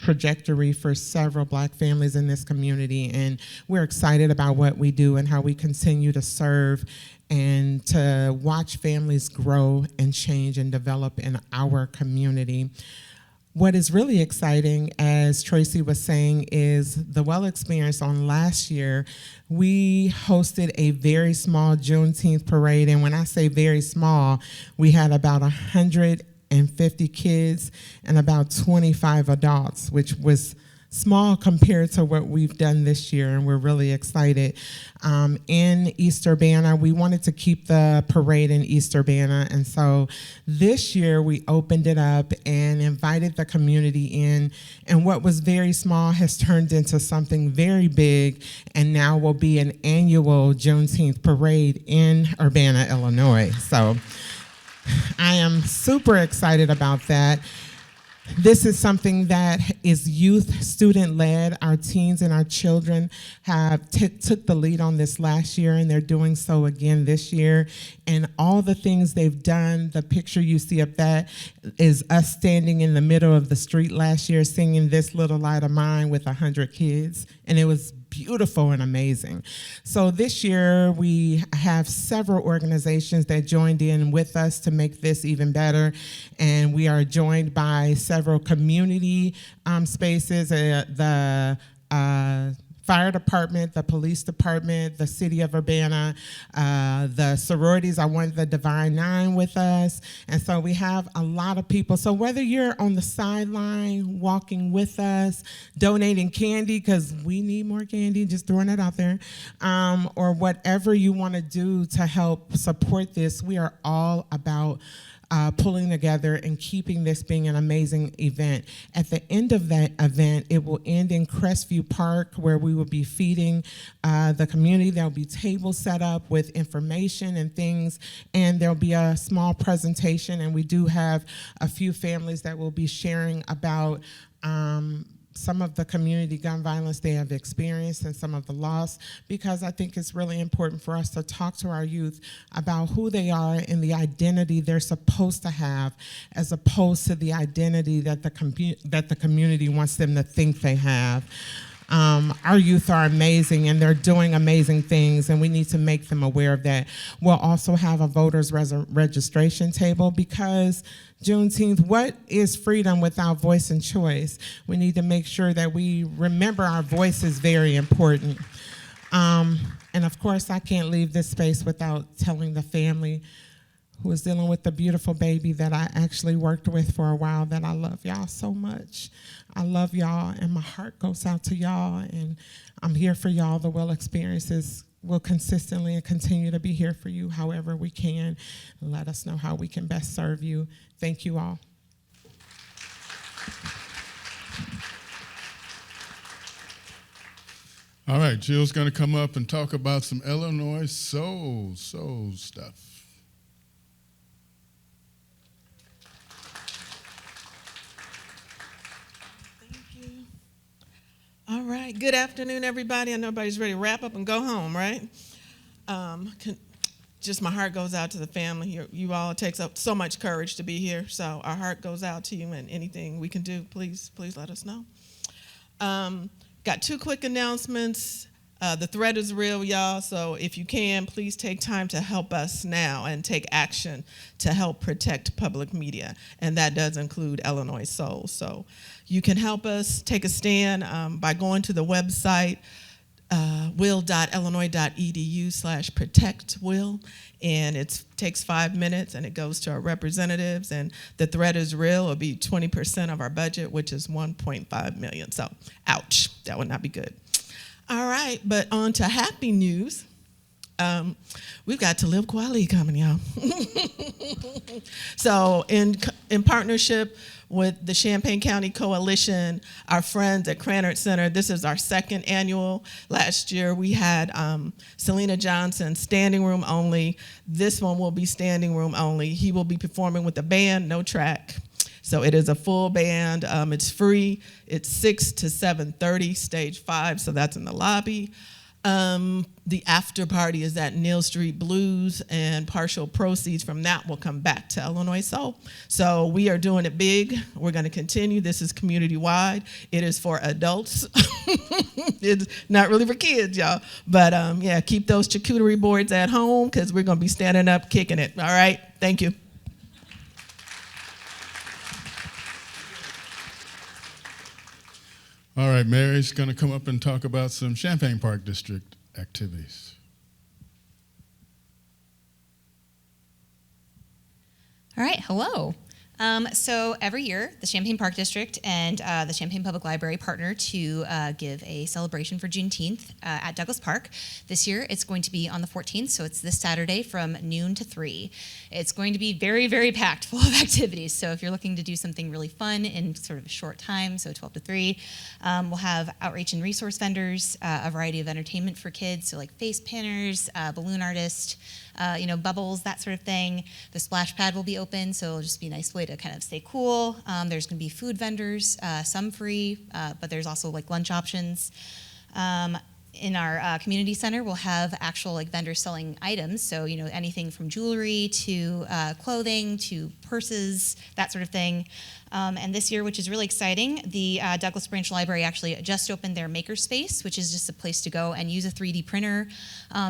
trajectory for several Black families in this community, and we're excited about what we do and how we continue to serve and to watch families grow and change and develop in our community. What is really exciting, as Tracy was saying, is the Well Experience. On last year, we hosted a very small Juneteenth parade, and when I say very small, we had about 100 150 kids and about 25 adults, which was small compared to what we've done this year, and we're really excited. In East Urbana, we wanted to keep the parade in East Urbana, and so this year we opened it up and invited the community in, and what was very small has turned into something very big, and now will be an annual Juneteenth parade in Urbana, Illinois. So I am super excited about that. This is something that is youth, student-led. Our teens and our children have took the lead on this last year, and they're doing so again this year. And all the things they've done, the picture you see of that is us standing in the middle of the street last year singing This Little Light of Mine with 100 kids, and it was beautiful and amazing. So this year we have several organizations that joined in with us to make this even better, and we are joined by several community spaces, the fire department, the police department, the city of Urbana, the sororities. I want the Divine Nine with us. And so we have a lot of people. So whether you're on the sideline walking with us, donating candy, because we need more candy, just throwing it out there, or whatever you want to do to help support this, we are all about pulling together and keeping this being an amazing event. At the end of that event, it will end in Crestview Park, where we will be feeding the community. There will be tables set up with information and things, and there will be a small presentation, and we do have a few families that will be sharing about some of the community gun violence they have experienced and some of the loss, because I think it's really important for us to talk to our youth about who they are and the identity they're supposed to have, as opposed to the identity that the community wants them to think they have. Our youth are amazing, and they're doing amazing things, and we need to make them aware of that. We'll also have a voters registration table, because Juneteenth, what is freedom without voice and choice? We need to make sure that we remember our voice is very important. And of course, I can't leave this space without telling the family who is dealing with the beautiful baby that I actually worked with for a while that I love y'all so much. I love y'all, and my heart goes out to y'all, and I'm here for y'all. The Well Experiences will consistently and continue to be here for you however we can. Let us know how we can best serve you. Thank you all. All right, Jill's going to come up and talk about some Illinois soul stuff. All right. Good afternoon, everybody. I know everybody's ready to wrap up and go home, right? Just my heart goes out to the family. You all, it takes up so much courage to be here. So our heart goes out to you, and anything we can do, please let us know. Got two quick announcements. The threat is real, y'all. So if you can, please take time to help us now and take action to help protect public media. And that does include Illinois Soul. So you can help us take a stand by going to the website, will.illinois.edu/protectwill, and it takes 5 minutes, and it goes to our representatives, and the threat is real. It'll be 20% of our budget, which is $1.5 million. So ouch, that would not be good. All right, but on to happy news. We've got To Live Kweli coming, y'all. So in partnership with the Champaign County Coalition, our friends at Cranard Center, this is our second annual. Last year we had Selena Johnson, standing room only. This one will be standing room only. He will be performing with a band, no track. So it is a full band. It's free. It's 6 to 7:30, stage 5, so that's in the lobby. The after party is at Neal Street Blues, and partial proceeds from that will come back to Illinois Soul. So we are doing it big. We're going to continue. This is community-wide. It is for adults. It's not really for kids, y'all. But yeah, keep those charcuterie boards at home, because we're going to be standing up, kicking it. All right? Thank you. All right, Mary's going to come up and talk about some Champaign Park District activities. All right, hello. So every year, the Champaign Park District and the Champaign Public Library partner to give a celebration for Juneteenth at Douglas Park. This year, it's going to be on the 14th, so it's this Saturday from noon to 3. It's going to be very, very packed full of activities. So if you're looking to do something really fun in sort of a short time, so 12 to 3, we'll have outreach and resource vendors, a variety of entertainment for kids, so like face painters, balloon artists, bubbles, that sort of thing. The splash pad will be open, so it'll just be a nice way to kind of stay cool. There's going to be food vendors, some free, but there's also like lunch options. In our community center, we'll have actual like vendors selling items, so anything from jewelry to clothing to purses, that sort of thing. And this year, which is really exciting, the Douglas Branch Library actually just opened their makerspace, which is just a place to go and use a 3D printer.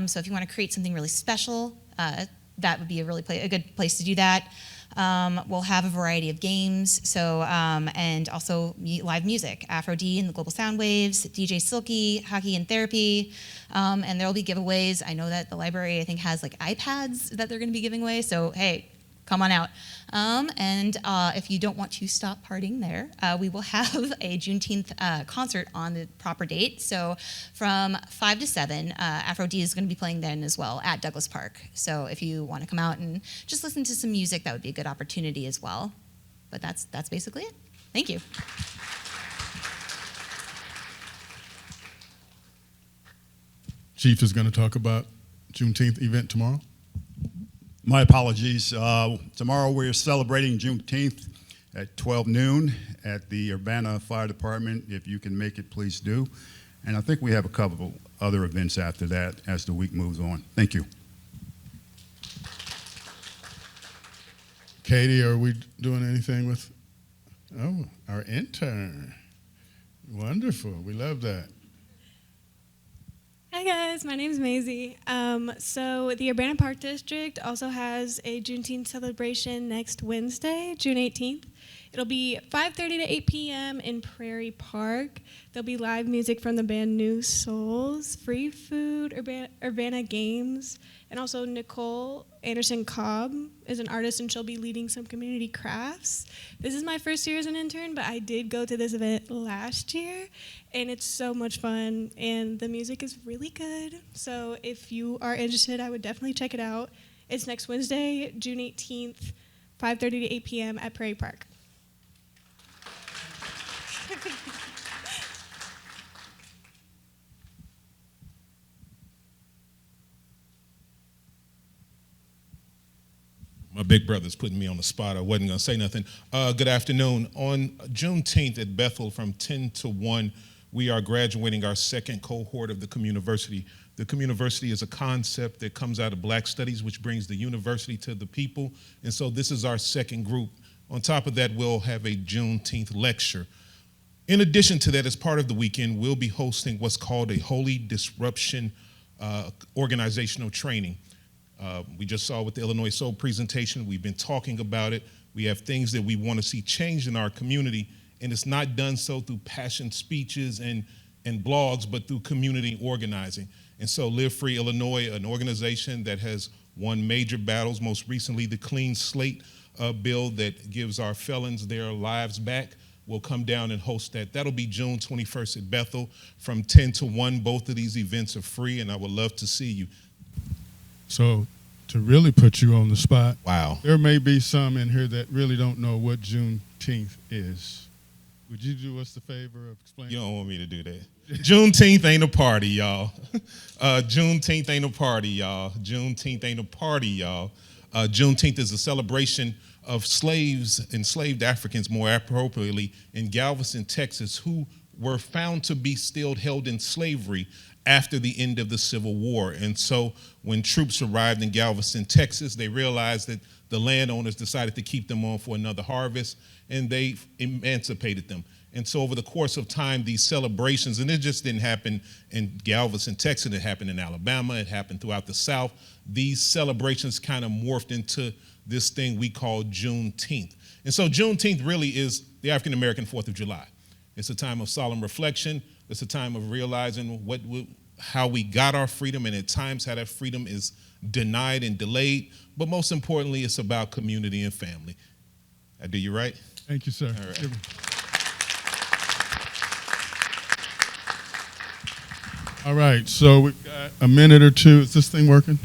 So if you want to create something really special, that would be a good place to do that. We'll have a variety of games, and also live music, Afro D and the Global Sound Waves, DJ Silky, Hockey and Therapy, and there will be giveaways. I know that the library, I think, has like iPads that they're going to be giving away, so hey, come on out. And if you don't want to stop partying there, we will have a Juneteenth concert on the proper date. So from 5 to 7, Afro D is going to be playing then as well at Douglas Park. So if you want to come out and just listen to some music, that would be a good opportunity as well. But that's basically it. Thank you. Chief is going to talk about Juneteenth event tomorrow. My apologies. Tomorrow we're celebrating Juneteenth at 12 noon at the Urbana Fire Department. If you can make it, please do. And I think we have a couple other events after that as the week moves on. Thank you. Katie, are we doing anything with, our intern? Wonderful. We love that. Hi guys, my name is Maisie. So the Urbana Park District also has a Juneteenth celebration next Wednesday, June 18th. It'll be 5:30 to 8 p.m. in Prairie Park. There'll be live music from the band New Souls, free food, Urbana games, and also Nicole Anderson-Cobb is an artist and she'll be leading some community crafts. This is my first year as an intern, but I did go to this event last year and it's so much fun and the music is really good. So if you are interested, I would definitely check it out. It's next Wednesday, June 18th, 5:30 to 8 p.m. at Prairie Park. My big brother's putting me on the spot. I wasn't going to say nothing. Good afternoon. On Juneteenth at Bethel from 10 to 1, we are graduating our second cohort of the communiversity. The communiversity is a concept that comes out of Black Studies, which brings the university to the people. And so this is our second group. On top of that, we'll have a Juneteenth lecture. In addition to that, as part of the weekend, we'll be hosting what's called a Holy Disruption organizational training. We just saw with the Illinois Soul presentation, we've been talking about it. We have things that we want to see changed in our community, and it's not done so through passion speeches and blogs, but through community organizing. And so Live Free Illinois, an organization that has won major battles, most recently the Clean Slate bill that gives our felons their lives back, will come down and host that. That'll be June 21st at Bethel from 10 to 1. Both of these events are free, and I would love to see you. So to really put you on the spot, wow, there may be some in here that really don't know what Juneteenth is. Would you do us the favor of explaining? You don't want me to do that. Juneteenth ain't a party, y'all. Juneteenth ain't a party, y'all. Juneteenth ain't a party, y'all. Juneteenth is a celebration of slaves, enslaved Africans more appropriately, in Galveston, Texas, who were found to be still held in slavery after the end of the Civil War. And so when troops arrived in Galveston, Texas, they realized that the landowners decided to keep them on for another harvest, and they emancipated them. And so over the course of time, these celebrations, and it just didn't happen in Galveston, Texas, it happened in Alabama, it happened throughout the South. These celebrations kind of morphed into this thing we call Juneteenth. And so Juneteenth really is the African-American 4th of July. It's a time of solemn reflection. It's a time of realizing how we got our freedom, and at times how that freedom is denied and delayed. But most importantly, it's about community and family. I do you right? Thank you, sir. All right. All right, so we've got a minute or two. Is this thing working?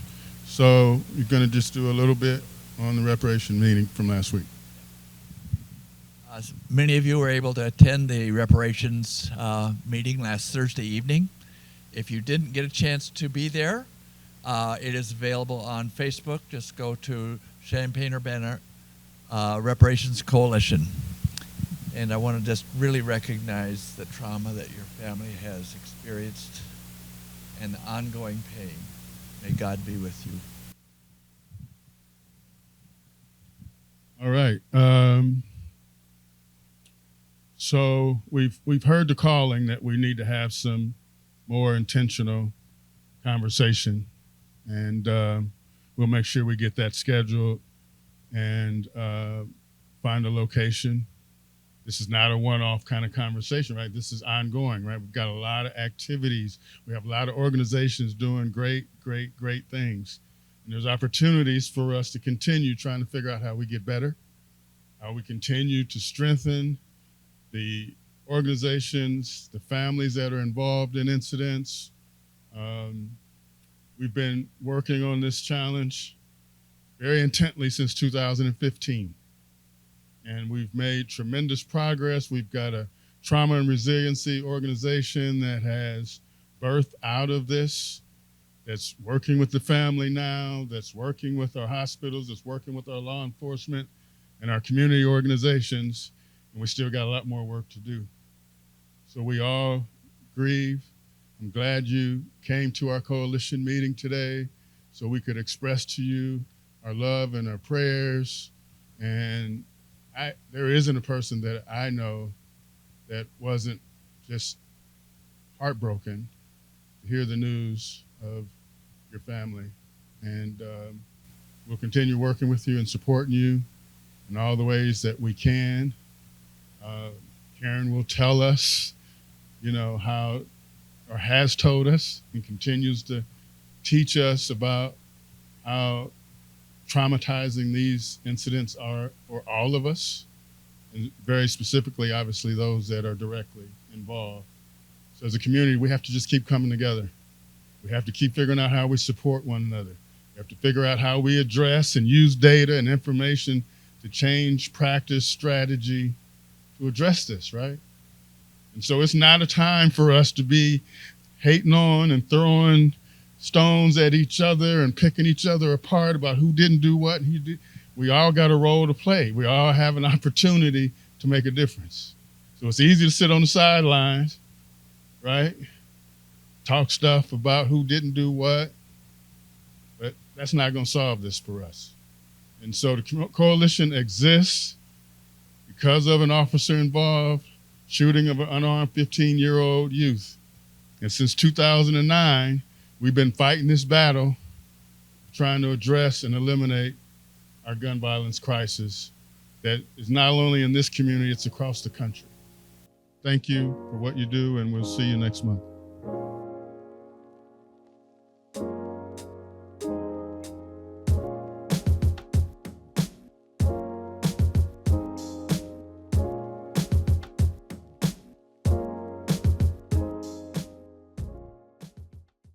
So you're going to just do a little bit on the reparation meeting from last week. Many of you were able to attend the reparations meeting last Thursday evening. If you didn't get a chance to be there, it is available on Facebook. Just go to Champaign-Urbana Reparations Coalition. And I want to just really recognize the trauma that your family has experienced and the ongoing pain. May God be with you. All right. So we've heard the calling that we need to have some more intentional conversation, and we'll make sure we get that scheduled and find a location. This is not a one-off kind of conversation, right? This is ongoing, right? We've got a lot of activities. We have a lot of organizations doing great things. And there's opportunities for us to continue trying to figure out how we get better, how we continue to strengthen the organizations, the families that are involved in incidents. We've been working on this challenge very intently since 2015. And we've made tremendous progress. We've got a trauma and resiliency organization that has birthed out of this, that's working with the family now, that's working with our hospitals, that's working with our law enforcement and our community organizations, and we still got a lot more work to do. So we all grieve. I'm glad you came to our coalition meeting today so we could express to you our love and our prayers. And there isn't a person that I know that wasn't just heartbroken to hear the news of your family. And we'll continue working with you and supporting you in all the ways that we can. Karen will tell us, how, or has told us and continues to teach us about how traumatizing these incidents are for all of us, and very specifically, obviously, those that are directly involved. So as a community, we have to just keep coming together. We have to keep figuring out how we support one another. We have to figure out how we address and use data and information to change practice, strategy, to address this, right? And so it's not a time for us to be hating on and throwing stones at each other and picking each other apart about who didn't do what and who did. We all got a role to play. We all have an opportunity to make a difference. So it's easy to sit on the sidelines, right? Talk stuff about who didn't do what, but that's not going to solve this for us. And so the coalition exists because of an officer-involved shooting of an unarmed 15-year-old youth. And since 2009, we've been fighting this battle, trying to address and eliminate our gun violence crisis that is not only in this community, it's across the country. Thank you for what you do, and we'll see you next month.